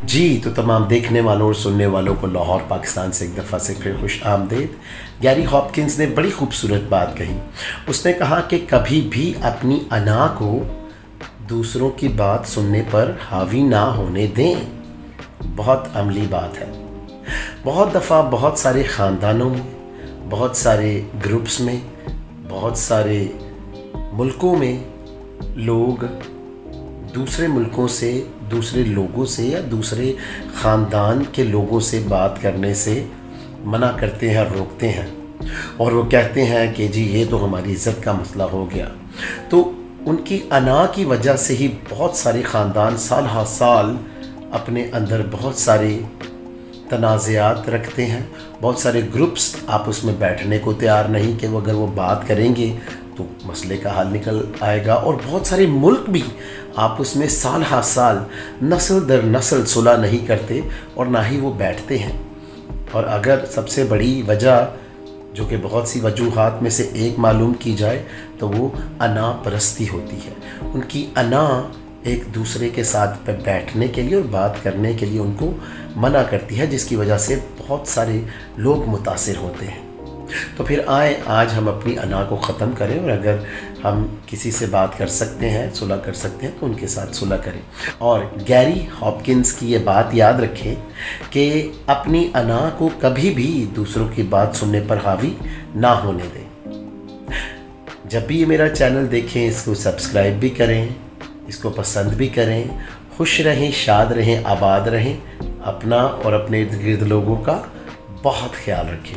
जी, तो तमाम देखने वालों और सुनने वालों को लाहौर पाकिस्तान से एक दफ़ा से फिर खुश आमदीद। गैरी हॉपकिंस ने बड़ी खूबसूरत बात कही। उसने कहा कि कभी भी अपनी अना को दूसरों की बात सुनने पर हावी ना होने दें। बहुत अमली बात है। बहुत दफ़ा बहुत सारे ख़ानदानों में, बहुत सारे ग्रुप्स में, बहुत सारे मुल्कों में लोग दूसरे मुल्कों से, दूसरे लोगों से या दूसरे ख़ानदान के लोगों से बात करने से मना करते हैं, रोकते हैं और वो कहते हैं कि जी ये तो हमारी इज़्ज़त का मसला हो गया। तो उनकी अना की वजह से ही बहुत सारे ख़ानदान साल हर साल अपने अंदर बहुत सारे तनाज़ात रखते हैं। बहुत सारे ग्रुप्स आपस में बैठने को तैयार नहीं कि वो अगर वो बात करेंगे तो मसले का हल निकल आएगा। और बहुत सारे मुल्क भी आपस में साल हर साल नस्ल दर नस्ल सुलह नहीं करते और ना ही वो बैठते हैं। और अगर सबसे बड़ी वजह जो कि बहुत सी वजूहात में से एक मालूम की जाए तो वो अना परस्ती होती है। उनकी अना एक दूसरे के साथ बैठने के लिए और बात करने के लिए उनको मना करती है, जिसकी वजह से बहुत सारे लोग मुतासिर होते हैं। तो फिर आए आज हम अपनी अना को ख़त्म करें और अगर हम किसी से बात कर सकते हैं, सुलह कर सकते हैं तो उनके साथ सुलह करें। और गैरी हॉपकिंस की ये बात याद रखें कि अपनी अना को कभी भी दूसरों की बात सुनने पर हावी ना होने दें। जब भी ये मेरा चैनल देखें इसको सब्सक्राइब भी करें, इसको पसंद भी करें। खुश रहें, शाद रहें, आबाद रहें। अपना और अपने इर्द गिर्द लोगों का बहुत ख्याल रखें।